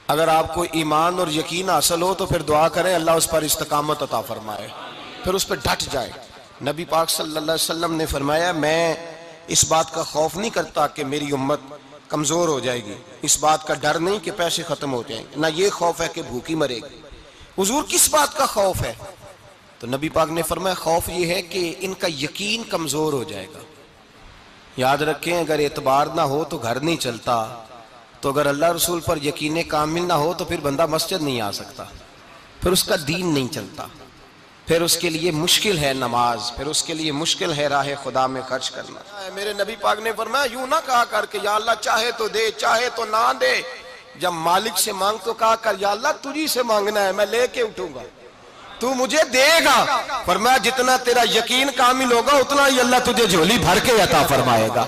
اگر آپ کو ایمان اور یقین حاصل ہو تو پھر دعا کریں اللہ اس پر استقامت عطا فرمائے، پھر اس پہ ڈٹ جائے۔ نبی پاک صلی اللہ علیہ وسلم نے فرمایا میں اس بات کا خوف نہیں کرتا کہ میری امت کمزور ہو جائے گی، اس بات کا ڈر نہیں کہ پیسے ختم ہو جائیں گے، نہ یہ خوف ہے کہ بھوکی مرے گی۔ حضور کس بات کا خوف ہے؟ تو نبی پاک نے فرمایا خوف یہ ہے کہ ان کا یقین کمزور ہو جائے گا۔ یاد رکھیں اگر اعتبار نہ ہو تو گھر نہیں چلتا، تو اگر اللہ رسول پر یقین کامل نہ ہو تو پھر بندہ مسجد نہیں آ سکتا، پھر اس کا دین نہیں چلتا، پھر اس کے لیے مشکل ہے نماز، پھر اس کے لیے مشکل ہے راہ خدا میں خرچ کرنا۔ میرے نبی پاک نے فرمایا یوں نہ کہا کر کہ یا اللہ چاہے تو دے چاہے تو نہ دے، جب مالک سے مانگ تو کہا کر یا اللہ تجھی سے مانگنا ہے، میں لے کے اٹھوں گا، تو مجھے دے گا۔ فرمایا جتنا تیرا یقین کامل ہوگا اتنا ہی اللہ تجھے جھولی بھر کے عطا فرمائے گا۔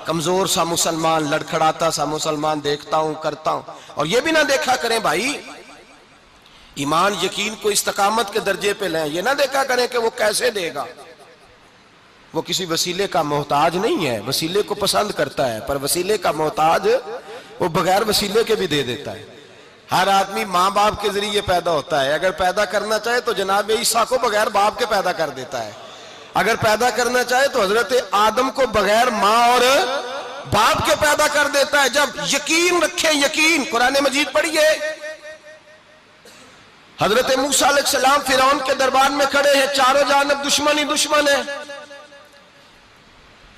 کمزور سا مسلمان، لڑکھڑاتا سا مسلمان دیکھتا ہوں کرتا ہوں، اور یہ بھی نہ دیکھا کریں بھائی ایمان یقین کو استقامت کے درجے پہ لیں، یہ نہ دیکھا کریں کہ وہ کیسے دے گا، وہ کسی وسیلے کا محتاج نہیں ہے، وسیلے کو پسند کرتا ہے، پر وسیلے کا محتاج وہ بغیر وسیلے کے بھی دے دیتا ہے۔ ہر آدمی ماں باپ کے ذریعے پیدا ہوتا ہے، اگر پیدا کرنا چاہے تو جناب عیسیٰ کو بغیر باپ کے پیدا کر دیتا ہے، اگر پیدا کرنا چاہے تو حضرت آدم کو بغیر ماں اور باپ کے پیدا کر دیتا ہے۔ جب یقین رکھیں، یقین، قرآن مجید پڑھیے، حضرت موسیٰ علیہ السلام فرعون کے دربار میں کھڑے ہیں، چاروں جانب دشمن ہی دشمن ہے،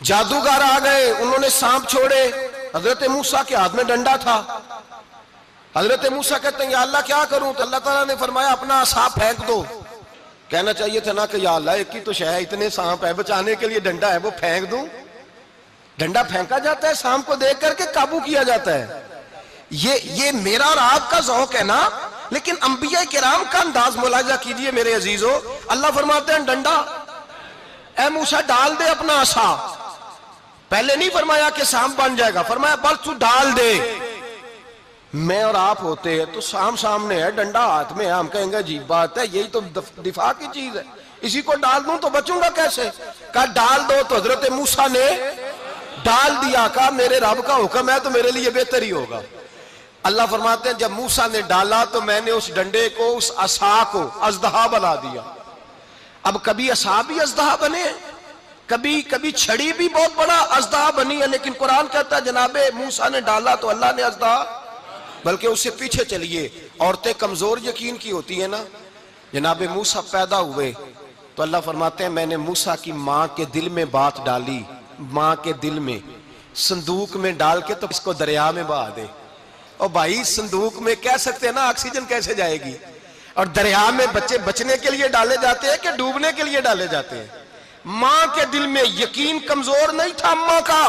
جادوگر آ گئے، انہوں نے سانپ چھوڑے، حضرت موسیٰ کے ہاتھ میں ڈنڈا تھا، حضرت موسیٰ کہتے ہیں یا اللہ کیا کروں؟ تو اللہ تعالیٰ نے فرمایا اپنا عصا پھینک دو۔ کہنا چاہیے تھا نا کہ یا اللہ ایک ہی تو شے ہے، اتنے سانپ ہے، بچانے کے لیے ڈنڈا ہے وہ پھینک دوں؟ ڈنڈا پھینکا جاتا ہے، سانپ کو دیکھ کر کے قابو کیا جاتا ہے۔ یہ میرا اور آپ کا ذوق ہے نا، لیکن انبیاء کرام کا انداز ملاحظہ کیجئے میرے عزیزو۔ اللہ فرماتے ہیں ڈنڈا، اے موسیٰ ڈال دے اپنا عصا، پہلے نہیں فرمایا کہ سانپ بن جائے گا، فرمایا بس تو ڈال دے۔ میں اور آپ ہوتے ہیں تو سام سامنے ہے، ڈنڈا ہاتھ میں ہے، ہم کہیں گے عجیب بات ہے، یہی تو دفاع کی چیز ہے، اسی کو ڈال دوں تو بچوں گا کیسے؟ کہا ڈال دو، تو حضرت موسیٰ نے ڈال دیا، کہا میرے رب کا حکم ہے تو میرے لیے بہتر ہی ہوگا۔ اللہ فرماتے ہیں جب موسیٰ نے ڈالا تو میں نے اس ڈنڈے کو، اس عصا کو اژدہا بنا دیا۔ اب کبھی عصا بھی اژدہا بنے، کبھی چھڑی بھی بہت بڑا اژدہا بنی ہے، لیکن قرآن کہتا ہے جناب موسیٰ نے ڈالا تو اللہ نے اژدہا، بلکہ اس سے پیچھے چلیے، عورتیں کمزور یقین کی ہوتی ہیں نا، جناب موسیٰ پیدا ہوئے تو اللہ فرماتے ہیں میں نے موسیٰ کی ماں کے دل میں بات ڈالی، ماں کے دل میں، صندوق میں ڈال کے تو اس کو دریا میں بہا دے۔ اور بھائی صندوق میں کہہ سکتے ہیں نا آکسیجن کیسے جائے گی، اور دریا میں بچے بچنے کے لیے ڈالے جاتے ہیں کہ ڈوبنے کے لیے ڈالے جاتے ہیں؟ ماں کے دل میں یقین کمزور نہیں تھا اماں کا۔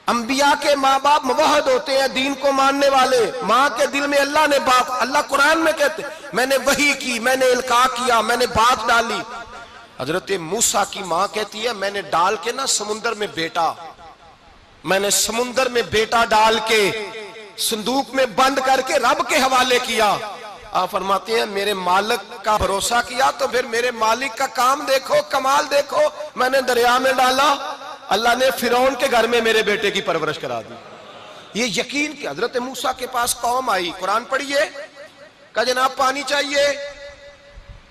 انبیاء کے ماں باپ موحد ہوتے ہیں، دین کو ماننے والے، ماں کے دل میں اللہ نے بات، اللہ قرآن میں کہتے میں نے وحی کی، میں نے القاء کیا، میں نے بات ڈالی۔ حضرت موسیٰ کی ماں کہتی ہے میں نے ڈال کے نا سمندر میں بیٹا، میں نے سمندر میں بیٹا ڈال کے صندوق میں بند کر کے رب کے حوالے کیا۔ آپ فرماتے ہیں میرے مالک کا بھروسہ کیا تو پھر میرے مالک کا کام دیکھو، کمال دیکھو، میں نے دریا میں ڈالا، اللہ نے فرعون کے گھر میں میرے بیٹے کی پرورش کرا دی۔ یہ یقین کہ حضرت موسیٰ کے پاس قوم آئی، قرآن پڑھیے، کہا جناب پانی چاہیے،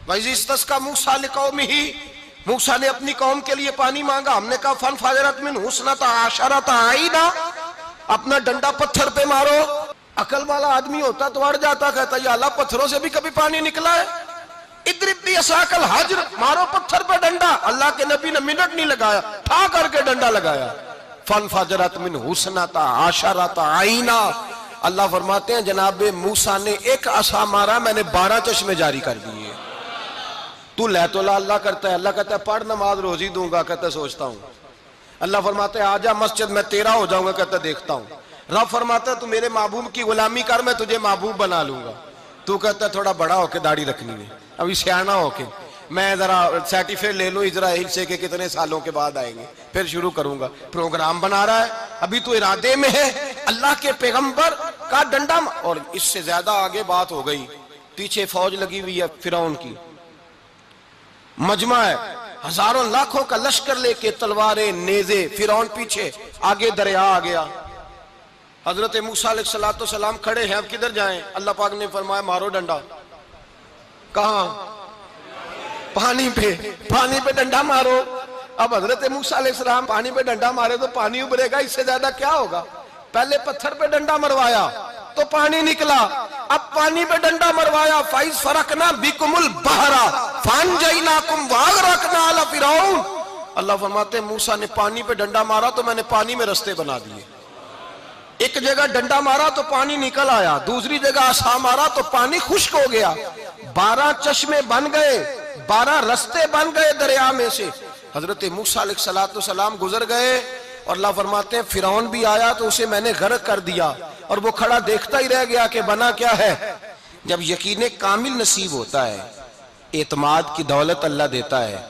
وَإِذِ اسْتَسْقَىٰ مُوسَىٰ لِقَوْمِهِ، موسیٰ نے اپنی قوم کے لیے پانی مانگا، ہم نے کہا فَانْفَجَرَتْ مِنْهُ اثْنَتَا عَشَرَةَ عَيْنًا، اپنا ڈنڈا پتھر پہ مارو۔ عقل والا آدمی ہوتا تو اڑ جاتا، کہتا یا اللہ پتھروں سے بھی کبھی پانی نکلا ہے؟ اضرب بعصاک الحجر، مارو پتھر پہ ڈنڈا۔ اللہ کے نبی نے منٹ نہیں لگایا، ٹھا کر کے ڈنڈا لگایا، فَانْفَجَرَتْ مِنْهُ اثْنَتَا عَشَرَةَ عَيْنًا۔ اللہ فرماتے ہیں جناب موسیٰ نے ایک عصا مارا، میں نے 12 چشمے جاری کر دیے۔ تو لے تو اللہ کرتا ہے، اللہ کہتا ہے پڑھ نماز روزی دوں گا، کہتا ہے سوچتا ہوں۔ اللہ فرماتا ہے آجا مسجد میں تیرا ہو جاؤں گا، کہتا ہے دیکھتا ہوں۔ رب فرماتا ہے تو میرے محبوب کی غلامی کر، میں تجھے محبوب بنا لوں گا۔ تو کہتا ہے تھوڑا بڑا ہو کے داڑھی رکھنی ہے، ابھی سیانا ہو کے میں ذرا سرٹیفکیٹ لے لوں اسرائیل سے کہ کتنے سالوں کے بعد آئیں گے، پھر شروع کروں گا۔ پروگرام بنا رہا ہے، ابھی تو ارادے میں ہے۔ اللہ کے پیغمبر کا ڈنڈا، اور اس سے زیادہ آگے بات ہو گئی، پیچھے فوج لگی ہوئی ہے فرعون کی، مجمع ہے، ہزاروں لاکھوں کا لشکر لے کے، تلواریں نیزے، فرعون پیچھے، آگے دریا آ گیا۔ حضرت موسیٰ علیہ السلام کھڑے ہیں، اب کدھر جائیں؟ اللہ پاک نے فرمایا مارو ڈنڈا۔ کہاں؟ پانی پہ ڈنڈا مارو۔ اب حضرت موسیٰ علیہ السلام پانی پہ ڈنڈا مارے تو پانی ابھرے گا، اس سے زیادہ کیا ہوگا؟ پہلے پتھر پہ ڈنڈا مروایا تو پانی نکلا، اب پانی پہ ڈنڈا مروایا، فَإِذْ فَرَقْنَا بِكُمُ الْبَحْرَ فَأَنْجَيْنَاكُمْ وَأَغْرَقْنَا آلَ فِرْعَوْنَ۔ اللہ فرماتے ہیں موسیٰ نے پانی پہ ڈنڈا مارا تو میں نے پانی میں رستے بنا دیے۔ ایک جگہ ڈنڈا مارا تو پانی نکل آیا، دوسری جگہ عصا مارا تو پانی خشک ہو گیا، 12 چشمے بن گئے، 12 رستے بن گئے دریا میں سے۔ حضرت موسیٰ علیہ السلام گزر گئے اور اللہ فرماتے ہیں فرعون بھی آیا تو اسے میں نے غرق کر دیا، اور وہ کھڑا دیکھتا ہی رہ گیا کہ بنا کیا ہے۔ جب یقین کامل نصیب ہوتا ہے، اعتماد کی دولت اللہ دیتا ہے،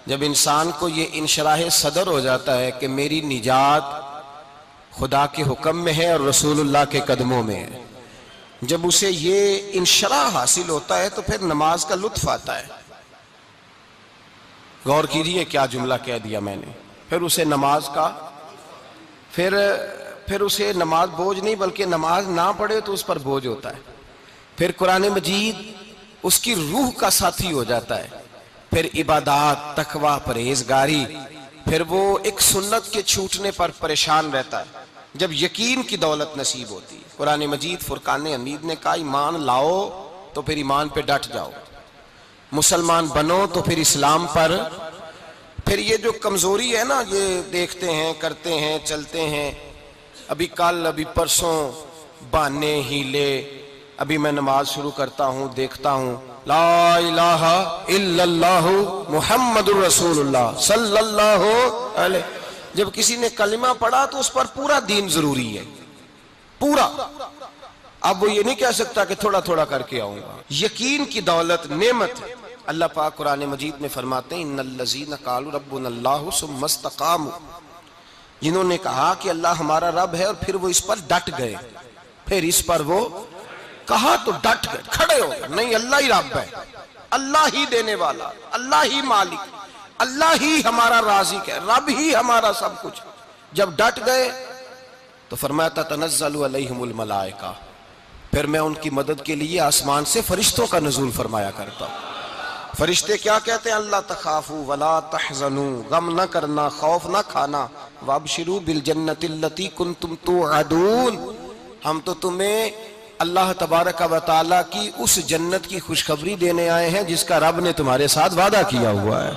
جب انسان کو یہ انشراح صدر ہو جاتا ہے کہ میری نجات خدا کے حکم میں ہے اور رسول اللہ کے قدموں میں ہے، جب اسے یہ انشراح حاصل ہوتا ہے تو پھر نماز کا لطف آتا ہے۔ غور کیجئے کیا جملہ کہہ دیا میں نے، پھر اسے نماز کا پھر اسے نماز بوجھ نہیں بلکہ نماز نہ پڑھے تو اس پر بوجھ ہوتا ہے، پھر قرآن مجید اس کی روح کا ساتھی ہو جاتا ہے، پھر عبادات، تقوی، پرہیزگاری، پھر وہ ایک سنت کے چھوٹنے پر پریشان رہتا ہے جب یقین کی دولت نصیب ہوتی ہے۔ قرآن مجید فرقان حمید نے کہا ایمان لاؤ تو پھر ایمان پہ ڈٹ جاؤ، مسلمان بنو تو پھر اسلام پر۔ پھر یہ جو کمزوری ہے نا، یہ دیکھتے ہیں، کرتے ہیں، چلتے ہیں، ابھی کل ابھی پرسوں بہانے ہیلے، ابھی میں نماز شروع کرتا ہوں دیکھتا ہوں لا الہ الا اللہ محمد الرسول اللہ صلی اللہ علیہ، جب کسی نے کلمہ پڑھا تو اس پر پورا دین ضروری ہے، پورا۔ اب وہ یہ نہیں کہہ سکتا کہ تھوڑا تھوڑا کر کے آؤں گا۔ یقین کی دولت نعمت ہے۔ اللہ پاک قرآن مجید میں فرماتے ہیں ان الذین قالوا ربنا اللہ ثم استقاموا، جنہوں نے کہا کہ اللہ ہمارا رب ہے اور پھر وہ اس پر ڈٹ گئے، پھر اس پر وہ کہا تو ڈٹ گئے، کھڑے ہو گئے، نہیں اللہ ہی رب ہے، اللہ ہی دینے والا، اللہ ہی مالک، اللہ ہی ہمارا رازق ہے، رب ہی ہمارا سب کچھ۔ جب ڈٹ گئے تو فرمایا تتنزل علیہم الملائکہ، پھر میں ان کی مدد کے لیے آسمان سے فرشتوں کا نزول فرمایا کرتا ہوں۔ فرشتے کیا کہتے ہیں؟ اللہ تخافوا ولا تحزنوا، غم نہ کرنا، خوف نہ کھانا، وابشروا بالجنۃ التی کنتم توعدون، ہم تو تمہیں اللہ تبارک و تعالیٰ کی اس جنت کی خوشخبری دینے آئے ہیں جس کا رب نے تمہارے ساتھ وعدہ کیا ہوا ہے۔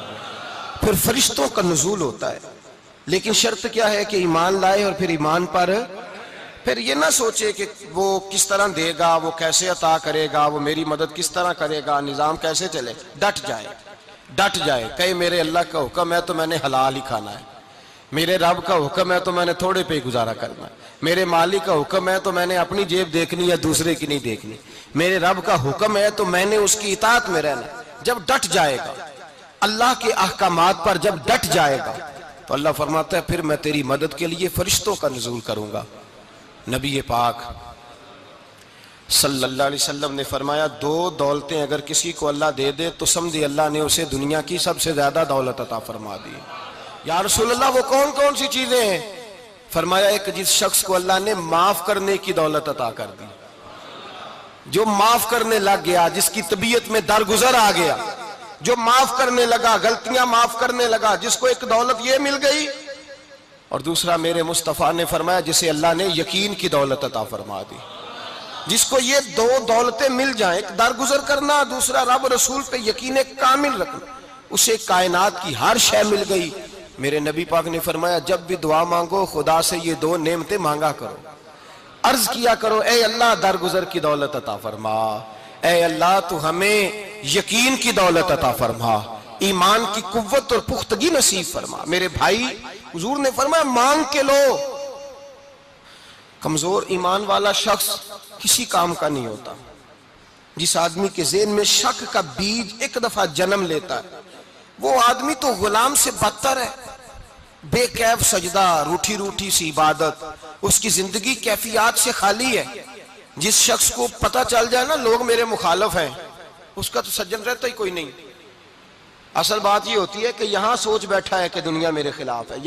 پھر فرشتوں کا نزول ہوتا ہے، لیکن شرط کیا ہے کہ ایمان لائے، اور پھر ایمان پر پھر یہ نہ سوچے کہ وہ کس طرح دے گا، وہ کیسے عطا کرے گا، وہ میری مدد کس طرح کرے گا، نظام کیسے چلے، ڈٹ جائے، کہے میرے اللہ کا حکم ہے تو میں نے حلال ہی کھانا ہے، میرے رب کا حکم ہے تو میں نے تھوڑے پہ ہی گزارا کرنا ہے، میرے مالک کا حکم ہے تو میں نے اپنی جیب دیکھنی یا دوسرے کی نہیں دیکھنی، میرے رب کا حکم ہے تو میں نے اس کی اطاعت میں رہنا۔ جب ڈٹ جائے گا اللہ کے احکامات پر، جب ڈٹ جائے گا تو اللہ فرماتا ہے پھر میں تیری مدد کے لیے فرشتوں کا نزول کروں گا۔ نبی پاک صلی اللہ علیہ وسلم نے فرمایا 2 دولتیں اگر کسی کو اللہ دے دے تو سمجھے اللہ نے اسے دنیا کی سب سے زیادہ دولت عطا فرما دی۔ یا رسول اللہ وہ کون کون سی چیزیں ہیں؟ فرمایا ایک جس شخص کو اللہ نے معاف کرنے کی دولت عطا کر دی، جو معاف کرنے لگ گیا، جس کی طبیعت میں درگزر آ گیا، جو معاف کرنے لگا، غلطیاں معاف کرنے لگا، جس کو ایک دولت یہ مل گئی۔ اور دوسرا میرے مصطفیٰ نے فرمایا جسے اللہ نے یقین کی دولت عطا فرما دی، جس کو یہ 2 دولتیں مل جائیں، ایک درگزر کرنا، دوسرا رب رسول پہ یقین کامل رکھنا، اسے کائنات کی ہر شے مل گئی۔ میرے نبی پاک نے فرمایا جب بھی دعا مانگو خدا سے یہ 2 نعمتیں مانگا کرو، عرض کیا کرو اے اللہ درگزر کی دولت عطا فرما، اے اللہ تو ہمیں یقین کی دولت عطا فرما، ایمان کی قوت اور پختگی نصیب فرما۔ میرے بھائی حضور نے فرمایا مانگ کے لو۔ کمزور ایمان والا شخص کسی کام کا نہیں ہوتا۔ جس آدمی کے ذہن میں شک کا بیج ایک دفعہ جنم لیتا ہے وہ آدمی تو غلام سے بدتر ہے، بے کیف سجدہ، روٹھی روٹھی سی عبادت، اس کی زندگی کیفیات سے خالی ہے۔ جس شخص کو پتہ چل جائے نا لوگ میرے مخالف ہیں، اس کا تو سجن رہتا ہی کوئی نہیں۔ اصل بات یہ ہوتی ہے کہ یہاں سوچ بیٹھا ہے کہ دنیا میرے خلاف ہے،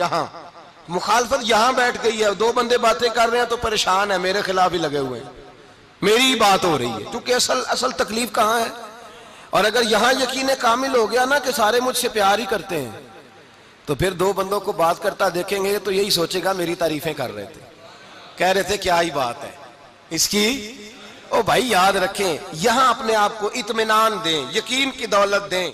مخالفت یہاں بیٹھ گئی ہے، دو بندے باتیں کر رہے ہیں تو پریشان ہے، میرے خلاف ہی لگے ہوئے ہیں، میری ہی بات ہو رہی ہے، کیونکہ اصل تکلیف کہاں ہے؟ اور اگر یہاں یقین کامل ہو گیا نا کہ سارے مجھ سے پیار ہی کرتے ہیں، تو پھر دو بندوں کو بات کرتا دیکھیں گے تو یہی سوچے گا میری تعریفیں کر رہے تھے، کہہ رہے تھے کیا ہی بات ہے اس کی۔ او بھائی یاد رکھیں، یہاں اپنے آپ کو اطمینان دیں، یقین کی دولت دیں۔